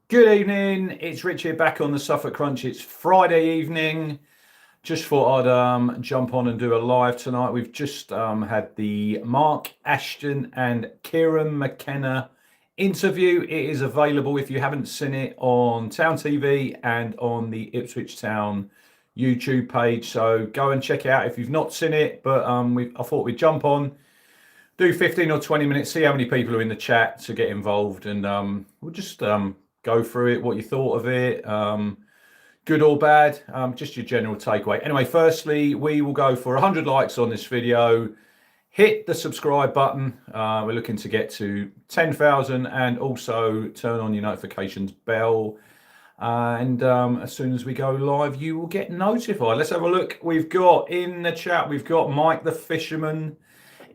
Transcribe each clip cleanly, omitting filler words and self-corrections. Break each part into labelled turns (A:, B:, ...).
A: Good evening. It's Rich here back on the Suffolk Crunch. It's Friday evening. Just thought I'd jump on and do a live tonight. We've just had the Mark Ashton and Kieran McKenna interview. It is available if you haven't seen it on Town TV and on the Ipswich Town YouTube page. So go and check it out if you've not seen it. But I thought we'd jump on, do 15 or 20 minutes, see how many people are in the chat to get involved, and we'll just go through it, what you thought of it, good or bad, just your general takeaway. Anyway, firstly, we will go for 100 likes on this video. Hit the subscribe button. We're looking to get to 10,000, and also turn on your notifications bell. And as soon as we go live, you will get notified. Let's have a look. We've got in the chat, we've got Mike the Fisherman.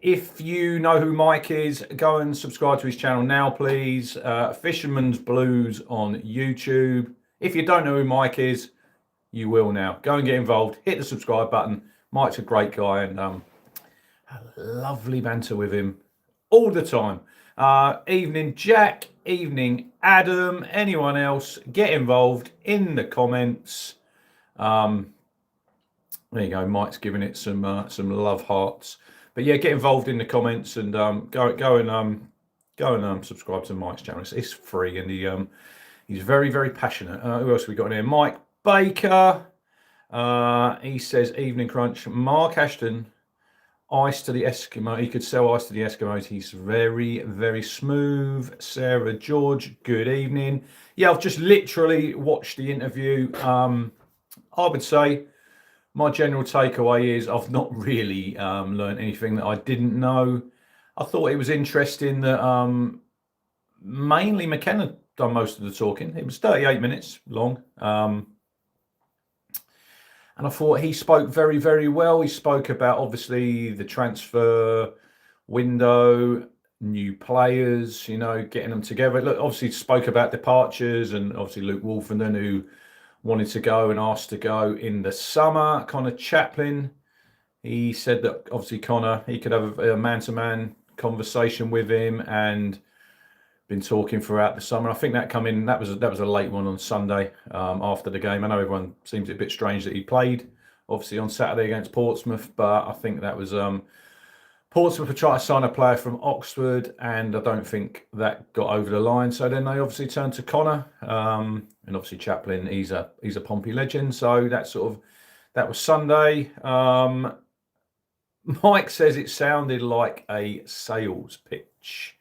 A: If you know who Mike is, go and subscribe to his channel now, please. Fisherman's Blues on YouTube. If you don't know who Mike is, you will now. Go and get involved. Hit the subscribe button. Mike's a great guy, and lovely banter with him all the time. Evening Jack, evening Adam, anyone else, get involved in the comments. There you go. Mike's giving it some love hearts. But yeah, get involved in the comments, and go and subscribe to Mike's channel. It's free, and he's very, very passionate. Who else have we got in here? Mike Baker. He says, evening crunch. Mark Ashton, ice to the Eskimo. He could sell ice to the Eskimos. He's very, very smooth. Sarah George, good evening. Yeah, I've just literally watched the interview. I would say my general takeaway is I've not really learned anything that I didn't know. I thought it was interesting that mainly Mckenna done most of the talking. It was 38 minutes long. And I thought he spoke very, very well. He spoke about, obviously, the transfer window, new players, getting them together. Look, obviously spoke about departures, and obviously Luke Wolfenden, who wanted to go and asked to go in the summer. Connor Chaplin, he said that obviously Connor, he could have a man-to-man conversation with him, and been talking throughout the summer. I think that was a late one on Sunday after the game. I know everyone seems a bit strange that he played obviously on Saturday against Portsmouth, but I think that was Portsmouth were trying to sign a player from Oxford, and I don't think that got over the line. So then they obviously turned to Connor, and obviously Chaplin. He's a Pompey legend. So that was Sunday. Mike says it sounded like a sales pitch.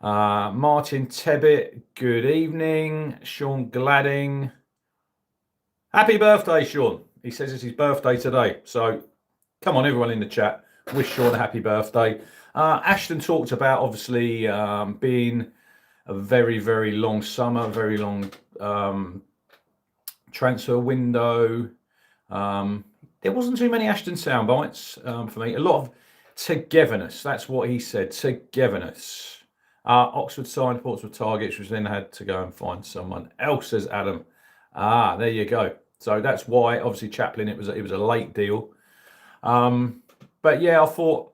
A: Martin Tebbit, good evening. Sean Gladding, happy birthday, Sean. He says it's his birthday today. So come on, everyone in the chat, wish Sean a happy birthday. Ashton talked about obviously being a very, very long summer, very long transfer window. There wasn't too many Ashton sound bites for me. A lot of togetherness. That's what he said. Togetherness. Oxford signed Portsmouth targets, which then had to go and find someone else, says Adam. There you go. So that's why obviously Chaplin. It was a late deal. But yeah, I thought,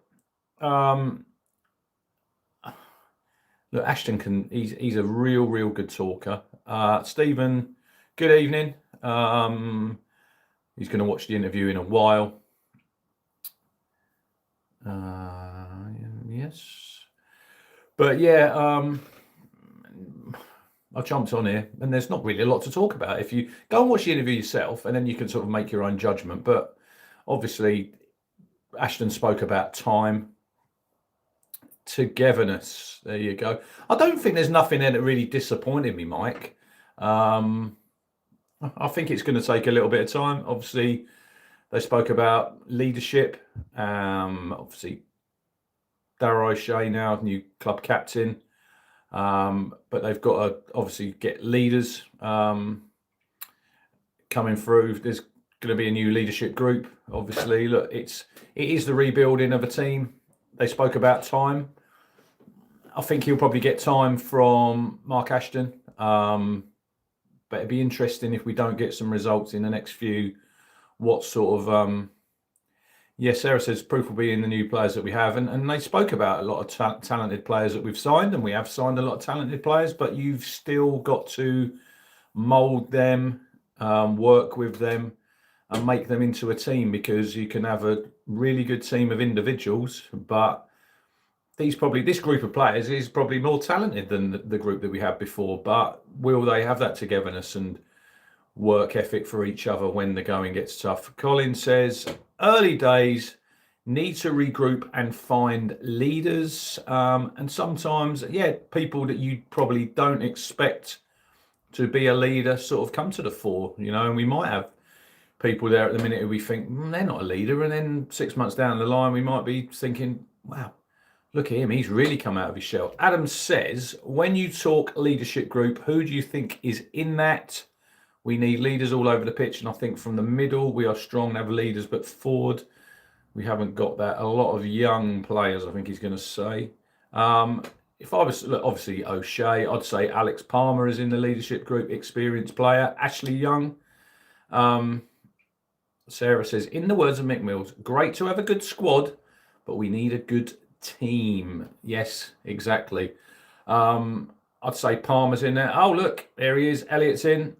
A: look, Ashton he's a real good talker. Stephen, good evening. He's going to watch the interview in a while. Yes. But yeah, I jumped on here, and there's not really a lot to talk about. If you go and watch the interview yourself, and then you can sort of make your own judgment. But obviously, Ashton spoke about time, togetherness. There you go. I don't think there's nothing there that really disappointed me, Mike. I think it's going to take a little bit of time. Obviously, they spoke about leadership. Obviously, Darragh O'Shea now, new club captain. But they've got to obviously get leaders coming through. There's going to be a new leadership group. Obviously, look, it is the rebuilding of a team. They spoke about time. I think he'll probably get time from Mark Ashton. But it'd be interesting if we don't get some results in the next few, what sort of Yes, Sarah says proof will be in the new players that we have, and they spoke about a lot of talented players that we've signed, and we have signed a lot of talented players, but you've still got to mould them, work with them, and make them into a team, because you can have a really good team of individuals, but this group of players is probably more talented than the group that we had before. But will they have that togetherness and work ethic for each other when the going gets tough? Colin says early days, need to regroup and find leaders, and sometimes people that you probably don't expect to be a leader sort of come to the fore, and we might have people there at the minute who we think they're not a leader, and then 6 months down the line we might be thinking, wow, look at him, he's really come out of his shell. Adam says, when you talk leadership group, who do you think is in that? We need leaders all over the pitch, and I think from the middle we are strong and have leaders, but forward we haven't got that. A lot of young players, I think he's going to say. If I was, look, obviously O'Shea, I'd say Alex Palmer is in the leadership group, experienced player. Ashley Young. Sarah says, in the words of Mick Mills, great to have a good squad, but we need a good team. Yes, exactly. I'd say Palmer's in there. Oh, look, there he is. Elliot's in.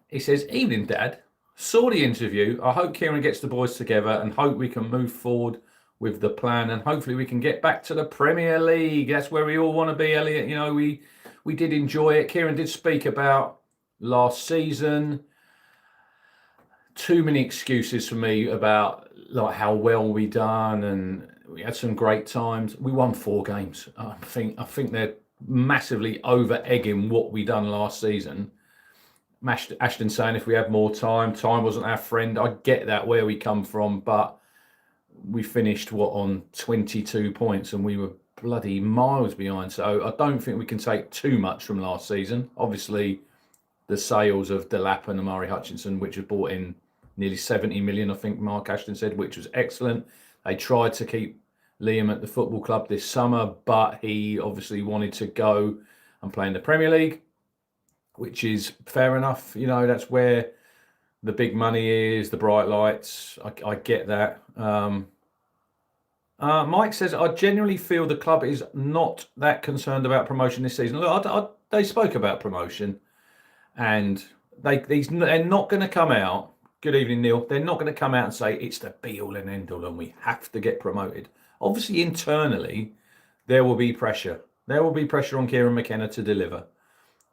A: He says, evening, Dad. Saw the interview. I hope Kieran gets the boys together and hope we can move forward with the plan, and hopefully we can get back to the Premier League. That's where we all want to be, Elliot. We did enjoy it. Kieran did speak about last season. Too many excuses for me about like how well we done, and we had some great times. We won 4 games. I think they're massively over egging what we done last season. Ashton saying if we had more time wasn't our friend. I get that, where we come from, but we finished on 22 points and we were bloody miles behind. So I don't think we can take too much from last season. Obviously, the sales of Delap and Amari Hutchinson, which have brought in nearly 70 million, I think Mark Ashton said, which was excellent. They tried to keep Liam at the football club this summer, but he obviously wanted to go and play in the Premier League, which is fair enough. That's where the big money is, the bright lights. I get that. Mike says, I genuinely feel the club is not that concerned about promotion this season. Look, they spoke about promotion, and they're not going to come out. Good evening, Neil. They're not going to come out and say it's the be-all and end-all and we have to get promoted. Obviously, internally, there will be pressure. There will be pressure on Kieran Mckenna to deliver,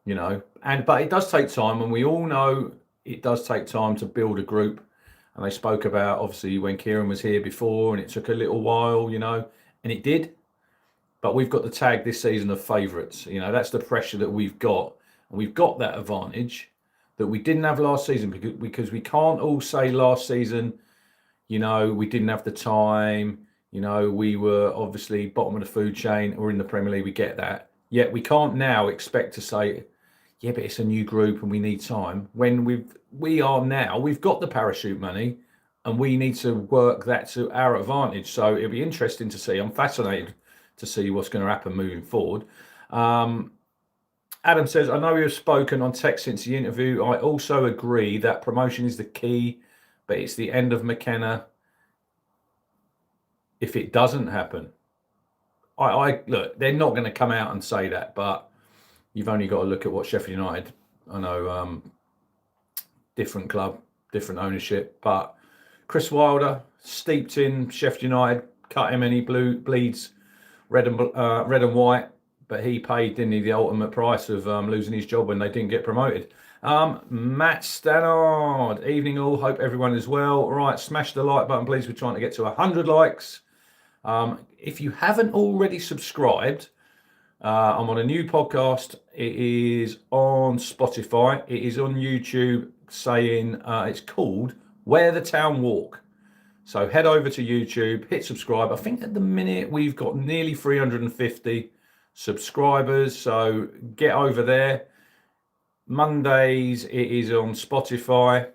A: but it does take time, and we all know it does take time to build a group. And they spoke about, obviously, when Kieran was here before, and it took a little while, and it did. But we've got the tag this season of favourites. That's the pressure that we've got. And we've got that advantage that we didn't have last season, because we can't all say last season, we didn't have the time. We were obviously bottom of the food chain. We're in the Premier League. We get that. Yet we can't now expect to say, yeah, but it's a new group and we need time. When we've got the parachute money, and we need to work that to our advantage. So it'll be interesting to see. I'm fascinated to see what's going to happen moving forward. Adam says, I know we have spoken on text since the interview. I also agree that promotion is the key, but it's the end of Mckenna if it doesn't happen. Look, they're not going to come out and say that, but you've only got to look at what Sheffield United, I know, different club, different ownership, but Chris Wilder, steeped in Sheffield United, cut him and he bleeds red and white, but he paid, didn't he, the ultimate price of losing his job when they didn't get promoted. Matt Stannard, evening all, hope everyone is well. Right, smash the like button, please. We're trying to get to 100 likes. If you haven't already subscribed, I'm on a new podcast. It is on Spotify. It is on YouTube, saying it's called Where the Town Walk. So head over to YouTube, hit subscribe. I think at the minute we've got nearly 350 subscribers. So get over there. Mondays, it is on Spotify.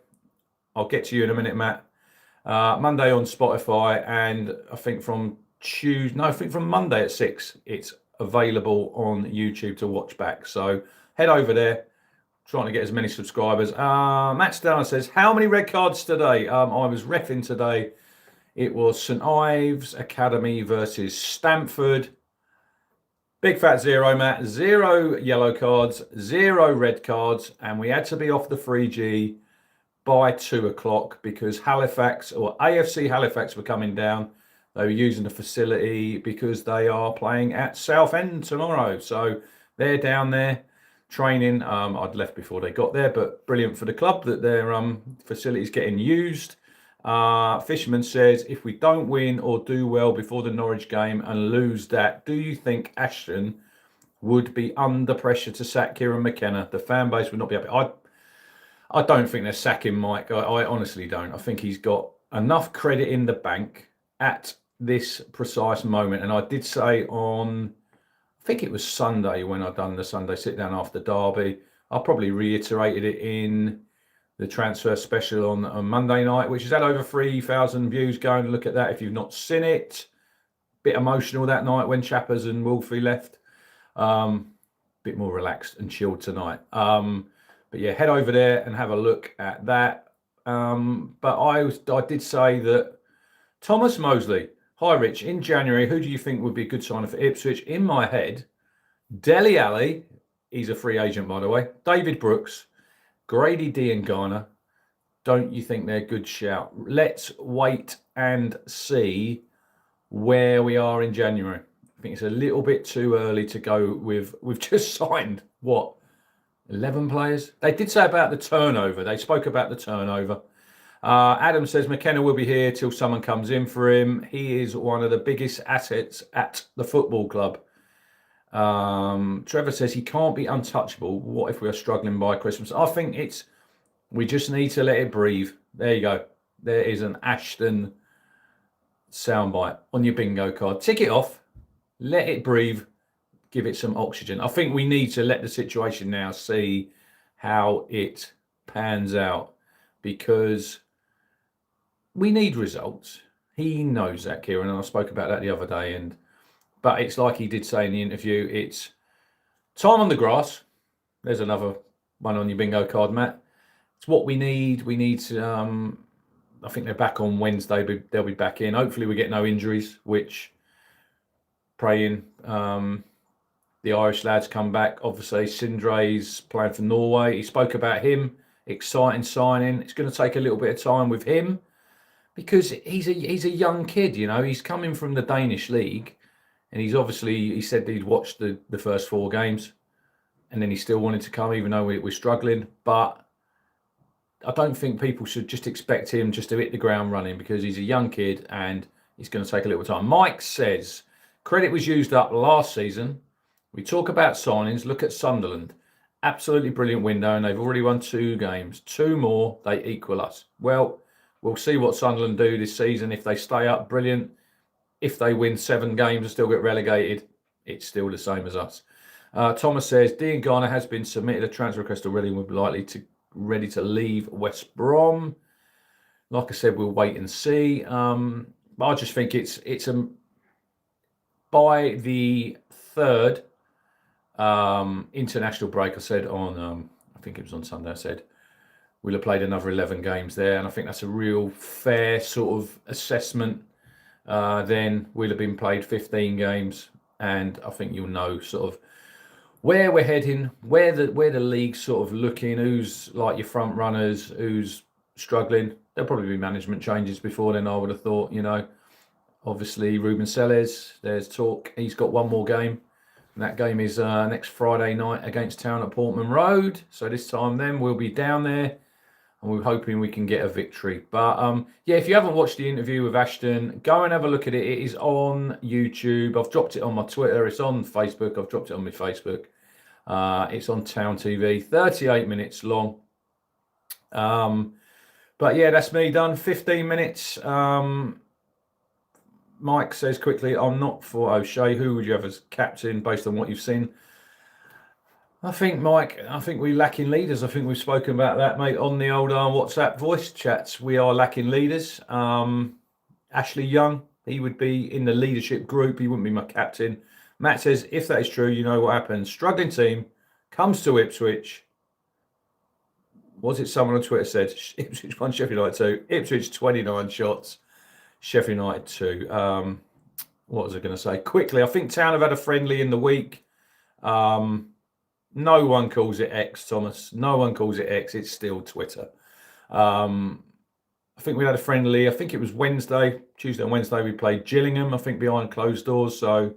A: I'll get to you in a minute, Matt. Monday on Spotify, and I think from Monday at 6, it's available on YouTube to watch back. So head over there, trying to get as many subscribers. Matt Stanley says, how many red cards today? I was reffing today It was St Ives Academy versus Stamford. Big fat zero, Matt. 0 yellow cards, 0 red cards, and we had to be off the 3G by 2 o'clock because Halifax or AFC Halifax were coming down. They were using the facility because they are playing at Southend tomorrow. So they're down there training. I'd left before they got there, but brilliant for the club that their facility's getting used. Fisherman says, if we don't win or do well before the Norwich game and lose that, do you think Ashton would be under pressure to sack Kieran McKenna? The fan base would not be happy. I don't think they're sacking Mike. I honestly don't. I think he's got enough credit in the bank at this precise moment. And I did say on, I think it was Sunday when I'd done the Sunday sit down after Derby. I probably reiterated it in the transfer special on Monday night, which has had over 3,000 views. Go and look at that if you've not seen it. Bit emotional that night when Chappers and Wolfie left. Bit more relaxed and chilled tonight. But yeah, head over there and have a look at that. But I did say that Thomas Mosley, hi Rich, in January, who do you think would be a good signer for Ipswich? In my head, Dele Alli, he's a free agent by the way, David Brooks, Grady Diangana. Don't you think they're a good shout? Let's wait and see where we are in January. I think it's a little bit too early to go with. We've just signed, what, 11 players? They did say about the turnover. They spoke about the turnover. Adam says McKenna will be here till someone comes in for him. He is one of the biggest assets at the football club. Trevor says he can't be untouchable. What if we are struggling by Christmas? I think we just need to let it breathe. There you go. There is an Ashton soundbite on your bingo card. Tick it off. Let it breathe. Give it some oxygen. I think we need to let the situation now see how it pans out because we need results. He knows that, Kieran, and I spoke about that the other day. But it's like he did say in the interview, it's time on the grass. There's another one on your bingo card, Matt. It's what we need. We need to, I think they're back on Wednesday, but they'll be back in. Hopefully we get no injuries, which praying the Irish lads come back. Obviously, Sindre's playing for Norway. He spoke about him. Exciting signing. It's going to take a little bit of time with him because he's a young kid, you know. He's coming from the Danish league and he said he'd watched the first 4 games and then he still wanted to come even though we're struggling. But I don't think people should just expect him just to hit the ground running because he's a young kid and it's going to take a little time. Mike says, credit was used up last season. We talk about signings. Look at Sunderland. Absolutely brilliant window, and they've already won 2 games. 2 more, they equal us. Well, we'll see what Sunderland do this season. If they stay up, brilliant. If they win 7 games and still get relegated, it's still the same as us. Thomas says, Diangana has been submitted a transfer request already and will be ready to leave West Brom. Like I said, we'll wait and see. But I just think it's by the 3rd international break, I said on, I think it was on Sunday, I said, we'll have played another 11 games there. And I think that's a real fair sort of assessment. Then we'll have been played 15 games. And I think you'll know sort of where we're heading, where the league's sort of looking, who's like your front runners, who's struggling. There'll probably be management changes before then, I would have thought, you know. Obviously, Ruben Selles, there's talk. He's got 1 more game. And that game is next Friday night against Town at Portman Road. So this time then we'll be down there and we're hoping we can get a victory. But yeah, if you haven't watched the interview with Ashton, go and have a look at it. It is on YouTube. I've dropped it on my Twitter. It's on Facebook. I've dropped it on my Facebook. It's on Town TV. 38 minutes long. But yeah, that's me done. 15 minutes. Mike says quickly, I'm not for O'Shea. Who would you have as captain based on what you've seen? I think, Mike, we're lacking leaders. I think we've spoken about that, mate, on the old WhatsApp voice chats. We are lacking leaders. Ashley Young, he would be in the leadership group. He wouldn't be my captain. Matt says, if that is true, you know what happens. Struggling team comes to Ipswich. Was it someone on Twitter said, Ipswich 1, Sheffield United 2, Ipswich 29 shots. Sheffield United 2. What was I going to say? Quickly, I think Town have had a friendly in the week. No one calls it X, Thomas. No one calls it X. It's still Twitter. I think we had a friendly. I think it was Tuesday and Wednesday. We played Gillingham, I think, behind closed doors. So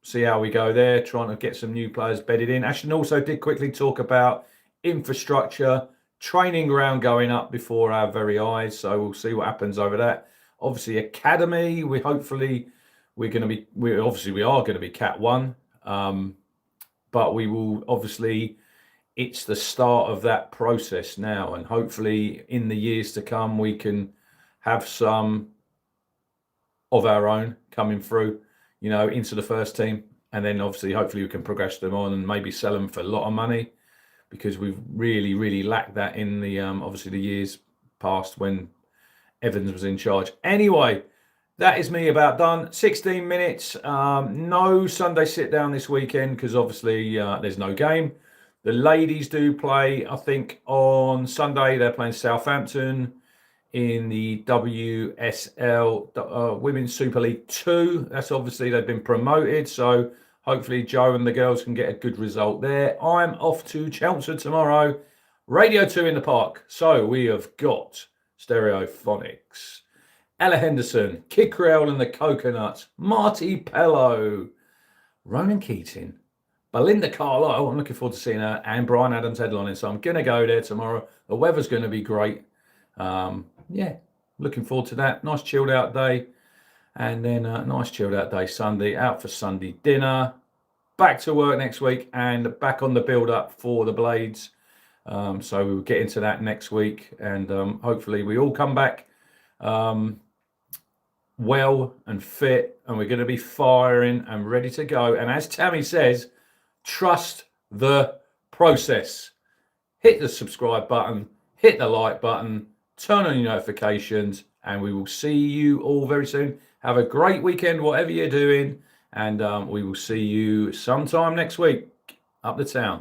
A: see how we go there, trying to get some new players bedded in. Ashton also did quickly talk about infrastructure, training ground going up before our very eyes. So we'll see what happens over that. Obviously, academy. We are going to be Cat 1. But we will obviously, it's the start of that process now, and hopefully in the years to come we can have some of our own coming through, into the first team, and then obviously hopefully we can progress them on and maybe sell them for a lot of money, because we've really lacked that in the obviously the years past when Evans was in charge. Anyway, that is me about done. 16 minutes. No Sunday sit down this weekend because obviously there's no game. The ladies do play, I think, on Sunday. They're playing Southampton in the WSL Women's Super League 2. That's obviously they've been promoted. So hopefully Joe and the girls can get a good result there. I'm off to Chelmsford tomorrow. Radio 2 in the park. So we have got Stereophonics, Ella Henderson, Kid Creole and the Coconuts, Marty Pello, Ronan Keating, Belinda Carlisle. I'm looking forward to seeing her, and Brian Adams headlining. So I'm going to go there tomorrow. The weather's going to be great. Looking forward to that. Nice chilled out day. And then nice chilled out day Sunday. Out for Sunday dinner. Back to work next week and back on the build up for the Blades. So we'll get into that next week. And hopefully we all come back well and fit, and we're going to be firing and ready to go. And as Tammy says, trust the process. Hit the subscribe button, hit the like button, turn on your notifications, and we will see you all very soon. Have a great weekend, whatever you're doing, and we will see you sometime next week up the town.